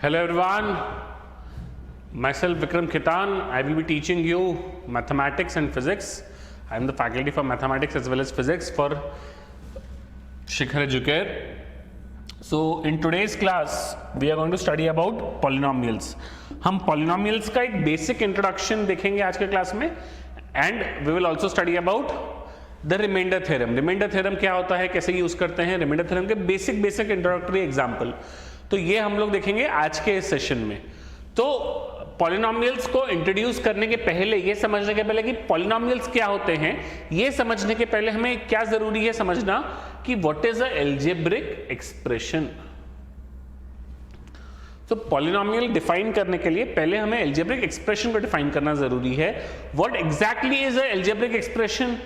Hello everyone, myself Vikram Khitan. I will be teaching you mathematics and physics. I am the faculty for mathematics as well as physics for Shikhar Educare. So in today's class we are going to study about polynomials. हम polynomials का एक basic introduction देखेंगे आज के class में and we will also study about the remainder theorem. Remainder theorem क्या होता है, कैसे यूज करते हैं, remainder theorem के basic introductory example. तो ये हम लोग देखेंगे आज के इस सेशन में. तो पॉलिनोमियल्स को इंट्रोड्यूस करने के पहले, ये समझने के पहले कि पॉलिनोमियल्स क्या होते हैं, ये समझने के पहले हमें क्या जरूरी है समझना कि what is a algebraic expression. तो पॉलिनोमियल डिफाइन करने के लिए पहले हमें अलजेब्रिक एक्सप्रेशन को डिफाइन करना जरूरी है. What exactly is a algebraic expression?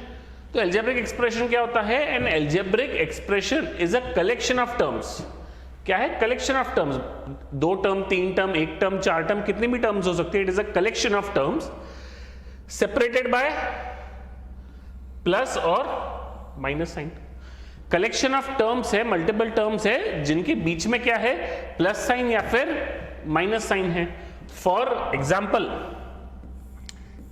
तो अलजेब्रिक एक्सप्रेशन क्या होता है? An algebraic expression is a collection of terms. क्या है? Collection of terms. 2 term, 3 term, 1 term, 4 term, कितनी भी टर्म्स हो सकती है. It is a collection of terms separated by plus और minus sign. Collection of terms है, मल्टीपल टर्म्स है जिनके बीच में क्या है, प्लस साइन या फिर माइनस साइन है. For example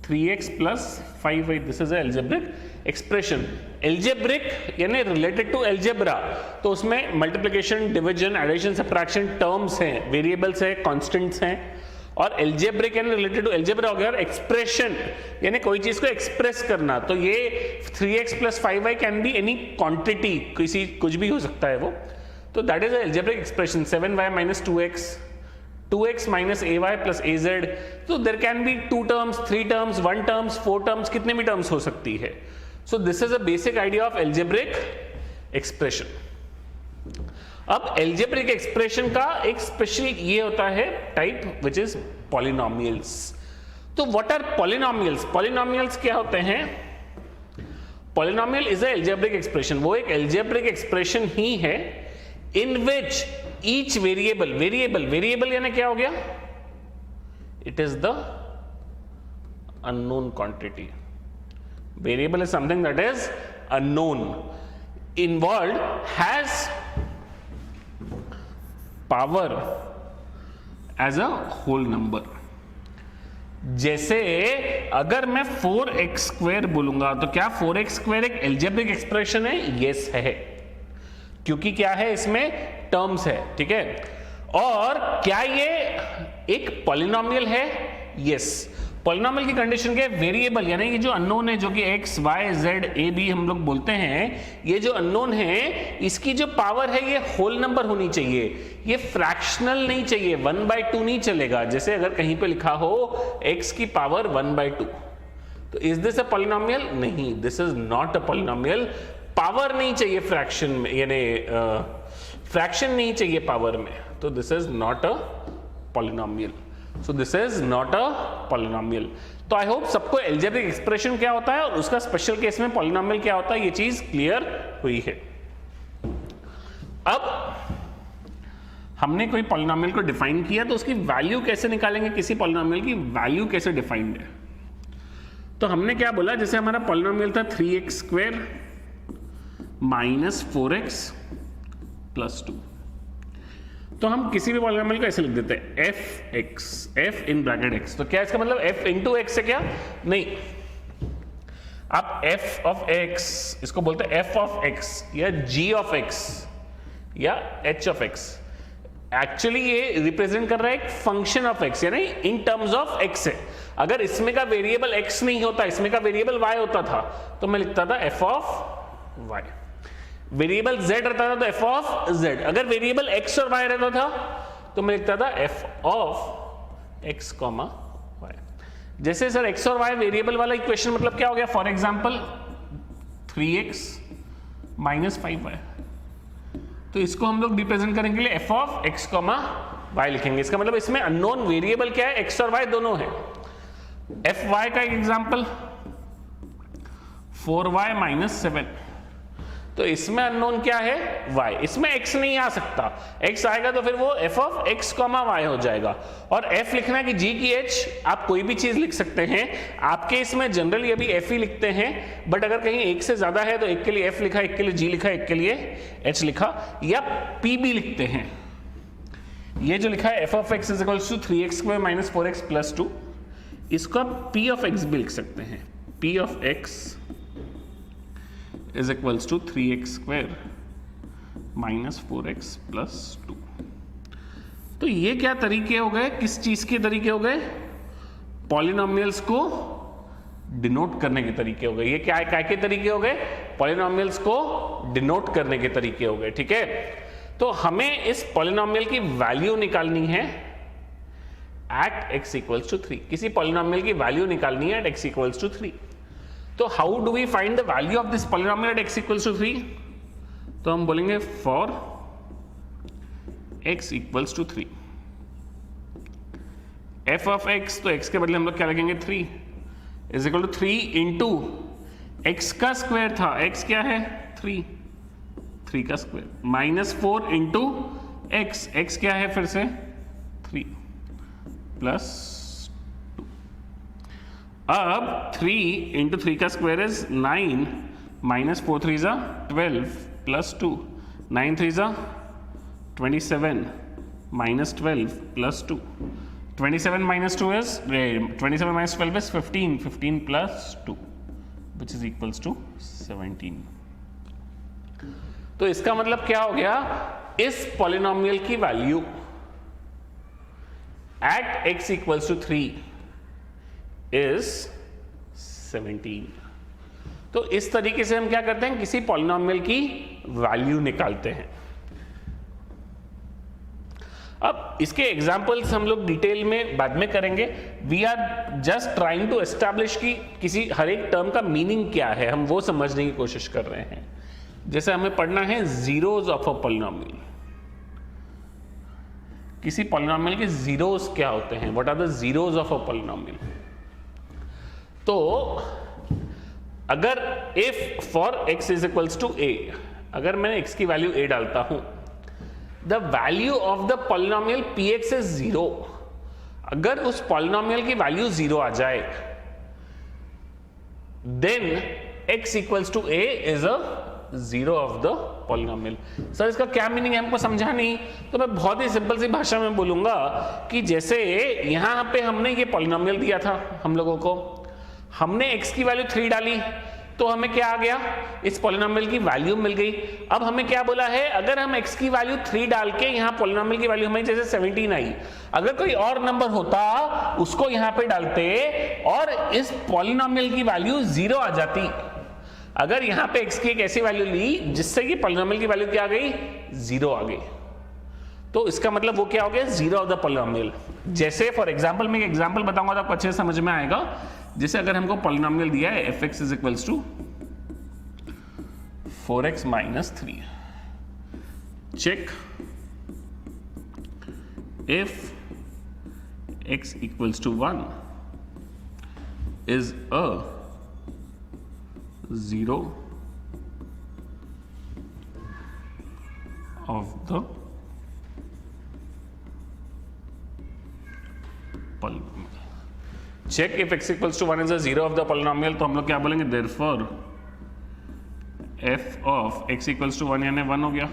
3x plus 5y, this is algebraic expression. Algebraic यानी रिलेटेड टू एल्जेब्रा, तो उसमें multiplication, division, addition, subtraction terms हैं, वेरिएबल्स हैं, कांस्टेंट्स हैं. और एल्जेब्रिक यानी रिलेटेड टू एल्जेब्रा हो गया. और एक्सप्रेशन यानी कोई चीज को एक्सप्रेस करना, तो ये 3x plus 5y can be any quantity, किसी कुछ भी हो सकता है वो. तो that is algebraic expression. 7y minus 2x minus ay plus az. तो there can be 2 terms, 3 terms, 1 terms, 4 terms, कितने भी टर्म्स हो सकती है. So this is a basic idea of algebraic expression. अब एल्जेब्रिक एक्सप्रेशन का एक स्पेशल ये होता है टाइप विच इज पॉलिनोमियल्स. तो व्हाट आर पॉलिनोमियल्स? पॉलिनोमियल्स क्या होते हैं? Polynomial is a algebraic expression. वो एक एल्जेब्रिक एक्सप्रेशन ही है इन विच ईच वेरिएबल यानी क्या हो गया? It is the unknown quantity. Variable is something that is unknown. Involved has power as a whole number. जैसे अगर मैं 4x स्क्वायर बोलूंगा तो क्या 4x स्क्वायर एक एल्जेब्रिक एक्सप्रेशन है? यस है, क्योंकि क्या है, इसमें टर्म्स है. ठीक है. और क्या ये एक पॉलिनोमियल है? यस. पॉलिनोमियल की कंडीशन क्या है? वेरिएबल यानी ये जो अननोन है, जो कि x, y, z, a, b हम लोग बोलते हैं, ये जो अननोन है इसकी जो पावर है ये होल नंबर होनी चाहिए. ये फ्रैक्शनल नहीं चाहिए. 1/2 नहीं चलेगा. जैसे अगर कहीं पे लिखा हो x की पावर 1/2, तो इज दिस अ पॉलिनोमियल? नहीं, this is not a polynomial. Power नहीं चाहिए फ्रैक्शन में, यानी फ्रैक्शन नहीं चाहिए पावर में, तो this is not a polynomial. So this is not a polynomial. तो आई होप सबको एल्जेब्रिक एक्सप्रेशन क्या होता है और उसका स्पेशल केस में पॉलिनोमियल क्या होता है, ये चीज क्लियर हुई है. अब हमने कोई पॉलिनोमियल को डिफाइन किया, तो उसकी वैल्यू कैसे निकालेंगे? किसी पॉलिनोमियल की वैल्यू कैसे डिफाइंड है? तो हमने क्या बोला, जैसे हमारा पॉलिनोमियल था 3x square minus 4x plus 2, तो हम किसी भी पॉलिनोमियल को ऐसे लिख देते हैं f(x), f in bracket x. तो क्या इसका मतलब f इंटू x है क्या? नहीं. आप f ऑफ x इसको बोलते हैं f ऑफ x या g ऑफ x या h ऑफ x. एक्चुअली ये रिप्रेजेंट कर रहा है एक फंक्शन ऑफ x, यानी इन टर्म्स ऑफ x है. अगर इसमें का वेरिएबल x नहीं होता, इसमें का वेरिएबल y होता था, तो मैं लिखता था f of y. Variable z रहता था तो f ऑफ z. अगर वेरिएबल x और y रहता था तो मैं लिखता था f of x comma y. जैसे सर x और y वेरिएबल वाला इक्वेशन मतलब क्या हो गया? For example 3x minus 5y, तो इसको हम लोग रिप्रेजेंट करने के लिए f of x comma y लिखेंगे. इसका मतलब इसमें अननोन वेरिएबल क्या है? x और y दोनों है. fy का एक एग्जांपल 4y माइनस 7, तो इसमें अननोन क्या है? y. इसमें x नहीं आ सकता. x आएगा तो फिर वो f of x comma y हो जाएगा. और f लिखना है कि g की h, आप कोई भी चीज लिख सकते हैं. आपके इसमें जनरली अभी f ही लिखते हैं, बट अगर कहीं एक से ज्यादा है तो एक के लिए f लिखा, एक के लिए g लिखा, एक के लिए h लिखा, या p भी लिखते हैं. ये जो लिखा है f of x is equals to 3x square minus 4x plus 2, इसको आप p ऑफ x भी लिख सकते हैं। p of x is equals to 3x square minus 4x plus 2। तो ये क्या तरीके हो गए, किस चीज के तरीके हो गए? पॉलिनोमियल्स को डिनोट करने के तरीके हो गए। ये क्या के तरीके हो गए? पॉलिनोमियल्स को डिनोट करने के तरीके हो गए। ठीक है, तो हमें इस पॉलिनोमियल की वैल्यू निकालनी है एट x इक्वल्स टू 3। किसी पॉलिनोमियल की वैल्यू निकालनी है एट x इक्वल्स टू 3। तो how do we find the value of this polynomial at x equals to 3? तो हम बोलेंगे for x equals to 3, f of x, तो x के बदले हम लोग क्या लगेंगे 3 is equal to 3 into x का स्क्वायर था, x क्या है 3 का स्क्वायर माइनस 4 इंटू x क्या है फिर से 3 प्लस 2। अब 3 इंटू 3 का स्क्वायर इज 9 माइनस 4 3 जा 12 प्लस 2, 9 3 जा 27 minus 12 plus 2. 27 minus 2 is 27 minus 12 is 15. 15 plus 2, which is equals to 17. तो इसका मतलब क्या हो गया? इस पॉलिनोमियल की value at x equals to 3 is 17। तो इस तरीके से हम क्या करते हैं? किसी पॉलिनोमियल की वैल्यू निकालते हैं। अब इसके एग्जाम्पल्स हम लोग डिटेल में बाद में करेंगे। We are just trying to establish कि किसी हर एक टर्म का मीनिंग क्या है, हम वो समझने की कोशिश कर रहे हैं। जैसे हमें पढ़ना है जीरोज ऑफ अ पॉलिनोमियल। किसी पॉलिनोमियल के जीरोज क्या होते हैं? What are the zeros of a polynomial? तो अगर if for x is equals to a, अगर मैं x की वैल्यू a डालता हूं, the value of the polynomial px is 0। अगर उस पॉलिनोमियल की वैल्यू 0 आ जाए, then x equals to a is a zero of the polynomial. Sir इसका क्या मीनिंग है, हमको समझा नहीं। तो मैं बहुत ही सिंपल सी भाषा में बोलूंगा कि जैसे यहां पे हमने ये पॉलिनोमियल दिया था हम लोगों को, हमने x की वैल्यू 3 डाली तो हमें क्या आ गया? इस पॉलिनोमियल की वैल्यू मिल गई। अब हमें क्या बोला है? अगर हम x की वैल्यू 3 डाल के यहाँ पॉलिनोमियल की वैल्यू हमें जैसे 17 आई, अगर कोई और नंबर होता उसको यहाँ पे डालते और इस पॉलिनोमियल की वैल्यू 0 आ जाती। अगर यहाँ पे x की एक ऐसी वैल्यू ली जिससे कि पॉलिनोमियल की वैल्यू क्या आ गई? 0 आ गई। तो इसका मतलब वो क्या हो गया? Zero of the polynomial. जैसे फॉर एग्जांपल मैं एक एग्जांपल बताऊंगा तो आपको अच्छे से समझ में आएगा। जैसे अगर हमको पॉलिनोमियल दिया है fx is equals to 4x minus 3, check if x equals to 1 is a zero of the polynomial. Check if x equals to 1 is a zero of the polynomial। तो हम लोग क्या बोलेंगे? therefore f of x equals to 1 यानी 1 हो गया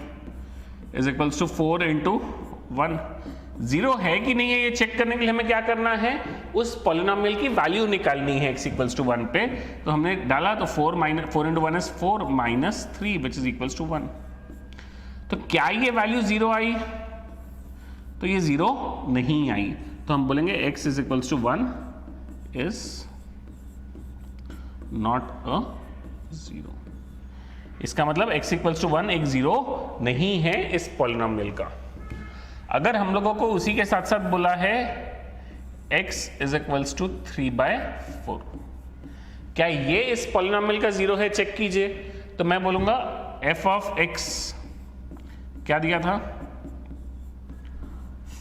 is equals to 4 into 1। Zero है कि नहीं है ये चेक करने के लिए हमें क्या करना है? उस पॉलिनोमियल की वैल्यू निकालनी है x equals to 1 पे। तो हमने डाला तो 4 into 1 is 4 minus 3 which is equals to 1। तो क्या ये वैल्यू 0 आई? तो ये 0 नहीं आई। तो हम बोलेंगे x is equals to 1 is not a zero। इसका मतलब x equals to 1 एक जीरो नहीं है इस पॉलिनोमियल का। अगर हम लोगों को उसी के साथ साथ बोला है x is equals to 3/4, क्या ये इस पॉलिनोमियल का जीरो है? चेक कीजिए। तो मैं बोलूंगा f of x क्या दिया था?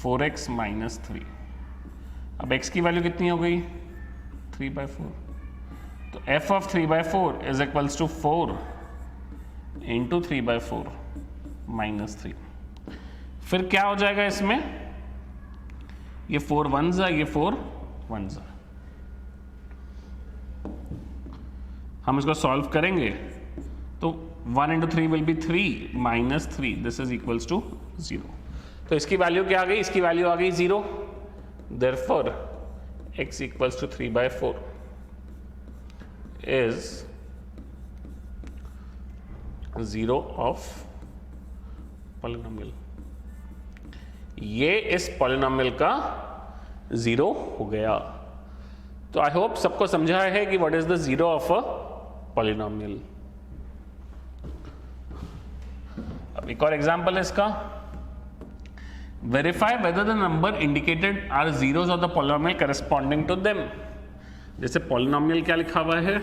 4x minus 3। अब x की वैल्यू कितनी हो गई? 3/4। तो f of 3/4 is equals to 4 into 3/4 minus 3। फिर क्या हो जाएगा इसमें? ये 4 1s, ये 4 1s। हम इसको सॉल्व करेंगे तो 1 into 3 will be 3 minus 3, this is equals to 0। तो इसकी वैल्यू क्या आ गई, इसकी वैल्यू आ गई 0, therefore x equals to 3/4 is 0 of polynomial. ये इस पॉलिनोमियल का 0 हो गया। तो आई होप सबको समझा है कि what is the 0 of a polynomial. अब एक और एग्जांपल है इसका, verify whether the number indicated are zeros of the polynomial corresponding to them. जैसे पॉलिनोमियल क्या लिखा हुआ है,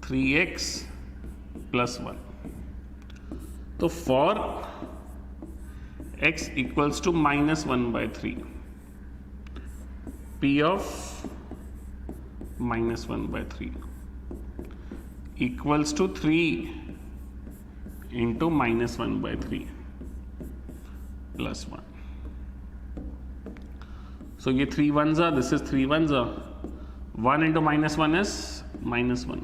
3x + 1। तो फॉर x equals to -1/3, p of -1/3 equals to 3 into -1/3 + 1. So ये 3 ones are, this is 3 ones are, 1 into -1 is -1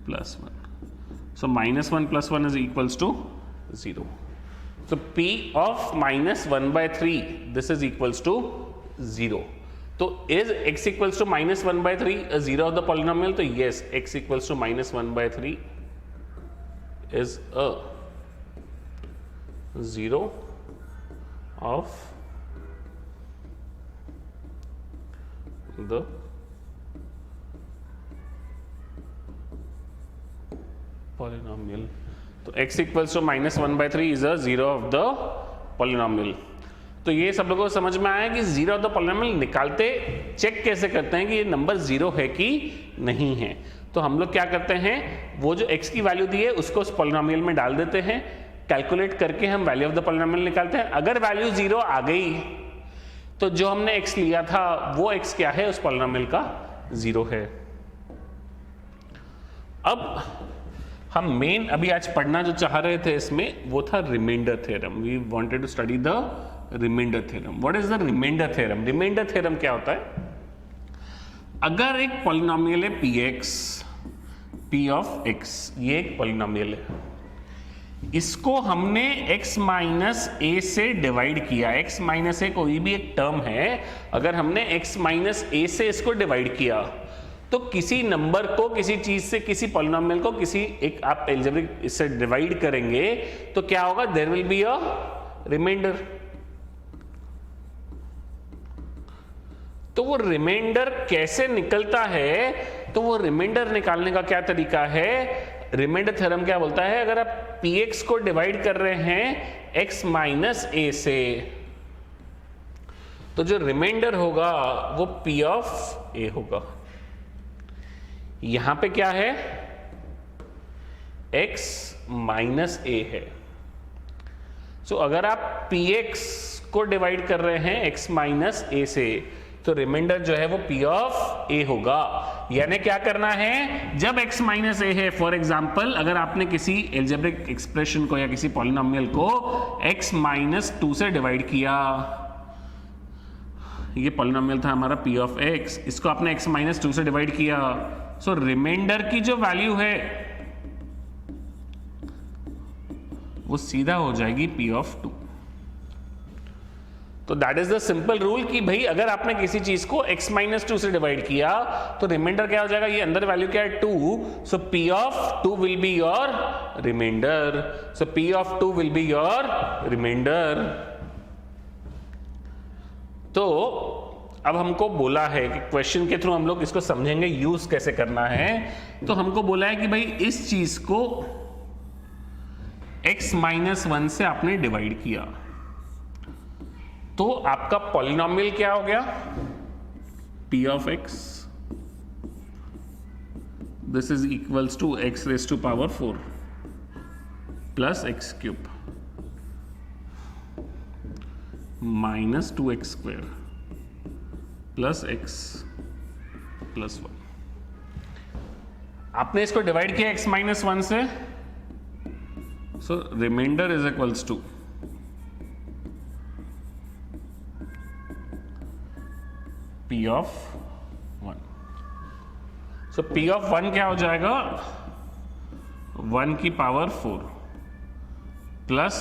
+ 1. So -1 + 1 is equals to 0. So p of -1/3, this is equals to 0. तो is x equals to -1/3 a 0 of the polynomial? तो yes, x equals to -1/3 is a 0 of the polynomial. तो x equals to -1/3 is a 0 of the polynomial. तो ये सब लोगों को समझ में आया कि 0 ऑफ द पॉलिनोमियल निकालते चेक कैसे करते हैं कि ये नंबर 0 है कि नहीं है। तो हम लोग क्या करते हैं, वो जो x की वैल्यू दी है उसको उस पॉलिनोमियल में डाल देते हैं, कैलकुलेट करके हम वैल्यू ऑफ द पॉलिनोमियल निकालते हैं। अगर वैल्यू 0 आ गई तो जो हमने x लिया था वो x क्या है, उस पॉलिनोमियल का 0 है। अब हम मेन अभी आज पढ़ना जो चाह रहे थे इसमें वो था remainder theorem. We wanted to study the remainder theorem. What is the remainder theorem? Remainder theorem क्या होता है, अगर एक पॉलिनोमियल है px, p ऑफ x, ये एक पॉलिनोमियल है, इसको हमने x माइनस a से डिवाइड किया। x माइनस a कोई भी एक टर्म है, अगर हमने x माइनस a से इसको डिवाइड किया तो किसी नंबर को, किसी चीज से, किसी पॉलिनोमियल को किसी एक आप अलजेब्रिक इससे डिवाइड करेंगे तो क्या होगा, there will be a remainder. तो वो रिमाइंडर कैसे निकलता है, तो वो रिमाइंडर निकालने का क्या तरीका है, रिमाइंडर थ्योरम क्या बोलता है, अगर आप px को डिवाइड कर रहे हैं x माइनस a से तो जो रिमाइंडर होगा वो p ऑफ a होगा। यहां पे क्या है, x माइनस a है। सो अगर आप px को डिवाइड कर रहे हैं x माइनस a से तो रिमाइंडर जो है वो p ऑफ a होगा। यानी क्या करना है, जब x माइनस a है, फॉर एग्जाम्पल अगर आपने किसी एल्जेब्रिक एक्सप्रेशन को या किसी पॉलिनोमियल को x माइनस 2 से डिवाइड किया, ये पॉलिनोमियल था हमारा p ऑफ x, इसको आपने x माइनस 2 से डिवाइड किया, सो रिमाइंडर की जो वैल्यू है वो सीधा हो जाएगी p ऑफ 2। तो that is the simple rule कि भाई अगर आपने किसी चीज को x माइनस 2 से डिवाइड किया तो रिमाइंडर क्या हो जाएगा, ये अंदर वैल्यू क्या है 2, so p of 2 will be your remainder. So p of 2 will be your remainder. तो अब हमको बोला है कि क्वेश्चन के थ्रू हम लोग इसको समझेंगे यूज कैसे करना है। तो हमको बोला है कि भाई इस चीज को x माइनस 1 से आपने डिवाइड किया तो आपका पॉलिनोमियल क्या हो गया, p of x, this is equals to x raise to power 4 plus x cube minus 2x square plus x plus 1। आपने इसको डिवाइड किया x माइनस 1 से, so remainder is equals to p of 1। So p of 1 क्या हो जाएगा, 1 की power 4 plus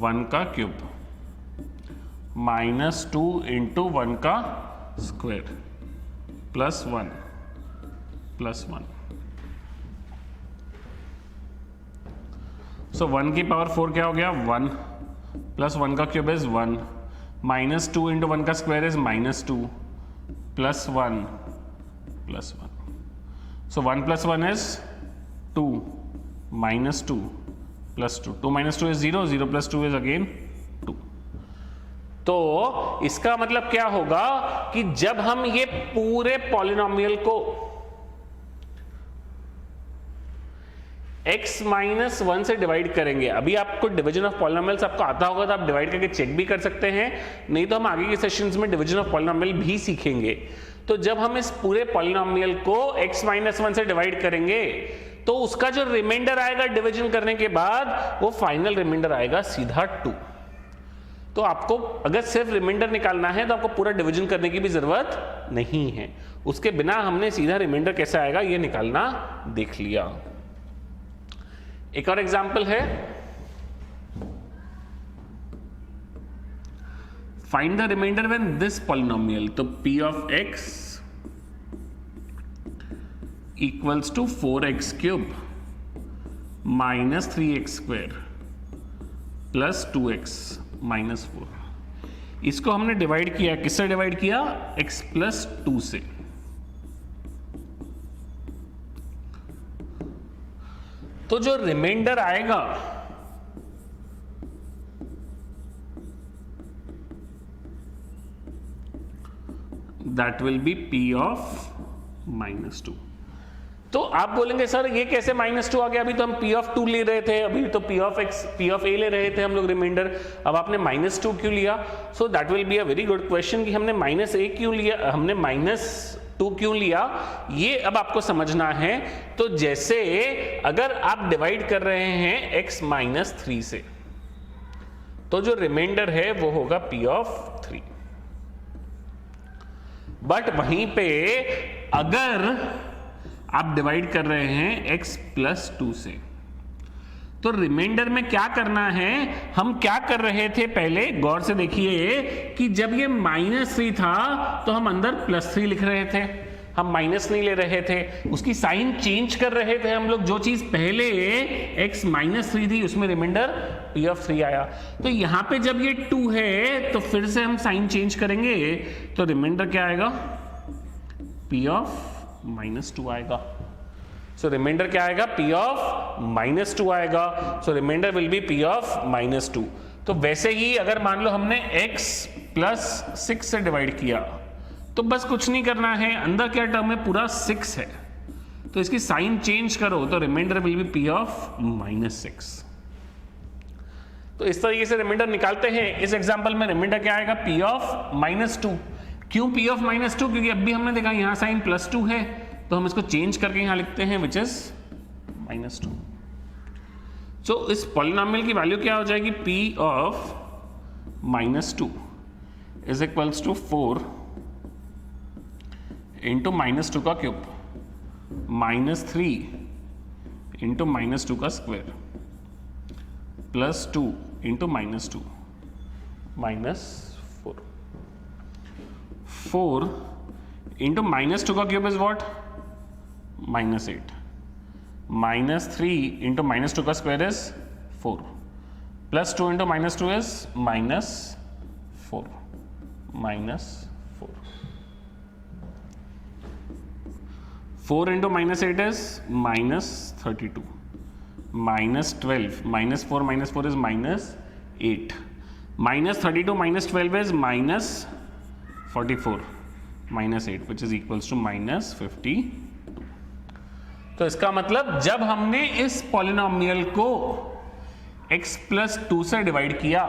1 का cube -2 into 1 का स्क्वायर प्लस 1 प्लस 1. सो 1 की पावर 4 क्या हो गया 1 प्लस 1 का क्यूब इज 1 -2 इंटू 1 का square is -2 plus 1 plus 1. So 1 plus 1 is 2 -2 plus 2. 2 minus 2 is 0, 0 plus 2 is again 2. तो इसका मतलब क्या होगा कि जब हम ये पूरे पॉलिनोमियल को x माइनस 1 से डिवाइड करेंगे, अभी आपको डिवीजन ऑफ पॉलिनोमियल्स आपको आता होगा तो आप डिवाइड करके चेक भी कर सकते हैं, नहीं तो हम आगे के सेशंस में डिवीजन ऑफ पॉलिनोमियल भी सीखेंगे. तो जब हम इस पूरे पॉलिनोमियल को x माइनस 1 से डिवाइड करेंगे तो उसका जो रिमाइंडर आएगा डिवीजन करने के बाद वो फाइनल रिमाइंडर आएगा सीधा 2. तो आपको अगर सिर्फ रिमाइंडर निकालना है तो आपको पूरा डिवीजन करने की भी जरूरत नहीं है, उसके बिना हमने सीधा रिमाइंडर कैसे आएगा ये निकालना देख लिया. एक और एग्जांपल है, find the remainder when this polynomial. तो p of x equals to 4x cube minus 3x square plus 2x minus 4. इसको हमने डिवाइड किया, किससे डिवाइड किया x प्लस 2 से. तो जो रिमाइंडर आएगा that will be p of -2. तो आप बोलेंगे सर ये कैसे -2 आ गया, अभी तो हम p ऑफ 2 ले रहे थे, अभी तो p ऑफ a ले रहे थे हम लोग रिमाइंडर, अब आपने -2 क्यों लिया. So that will be a very good question कि हमने -a क्यों लिया, हमने -2 क्यों लिया, ये अब आपको समझना है. तो जैसे अगर आप डिवाइड कर रहे हैं x माइनस 3 से तो जो रिमाइंडर है वो होगा p ऑफ 3. बट वहीं पे अगर आप डिवाइड कर रहे हैं x प्लस 2 से तो रिमाइंडर में क्या करना है, हम क्या कर रहे थे पहले गौर से देखिए कि जब ये -3 था तो हम अंदर +3 लिख रहे थे, हम माइनस नहीं ले रहे थे, उसकी साइन चेंज कर रहे थे हम लोग. जो चीज पहले x -3 थी उसमें रिमाइंडर p ऑफ 3 आया. तो यहां पे जब ये 2 है तो फिर से हम साइन चेंज करेंगे तो रिमाइंडर क्या आएगा p ऑफ -2 आएगा. सो रिमाइंडर क्या आएगा p ऑफ -2 आएगा. So remainder will be p of -2. तो वैसे ही अगर मान लो हमने x प्लस 6 से डिवाइड किया तो बस कुछ नहीं करना है, अंदर क्या टर्म है पूरा 6 है तो इसकी साइन चेंज करो तो remainder will be p of -6. तो इस तरीके से रिमाइंडर निकालते हैं. इस एग्जांपल में रिमाइंडर क्या आएगा p ऑफ -2. क्यों p ऑफ -2, क्योंकि अभी हमने देखा यहां साइन +2 है तो हम इसको चेंज करके यहां लिखते हैं विच इज -2. सो इस पॉलिनोमियल की वैल्यू क्या हो जाएगी p of -2 is equals to 4 into -2 का क्यूब -3 इंटू -2 का स्क्वायर प्लस 2 इंटू -2 -4. 4 इंटू -2 का क्यूब इज वॉट -8 -3 इंटू -2 का square is 4 plus 2 into -2 is -4 4 into -8 is -32 -12 -4 -4 is -8 -32 -12 is -44 -8 which is equals to -52. तो इसका मतलब जब हमने इस पॉलिनोमियल को x प्लस 2 से डिवाइड किया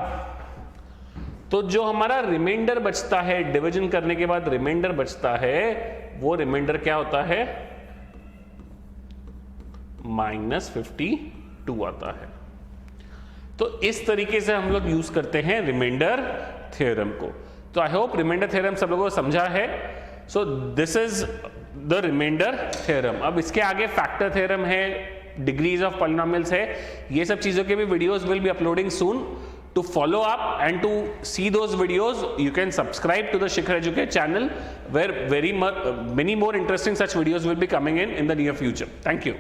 तो जो हमारा रिमाइंडर बचता है डिवीजन करने के बाद रिमाइंडर बचता है वो रिमाइंडर क्या होता है -52 आता है. तो इस तरीके से हम लोग यूज करते हैं रिमाइंडर थ्योरम को. तो आई होप रिमाइंडर थ्योरम सब लोगों को समझा है. So this is the remainder theorem. अब इसके आगे फैक्टर थ्योरम है, डिग्रीज ऑफ पॉलिनोमियल्स है, ये सब चीज़ों के भी videos will be uploading soon. To follow up and to see those videos, you can subscribe to the Shikhar Educate channel, where many more interesting such videos will be coming in the near future. Thank you.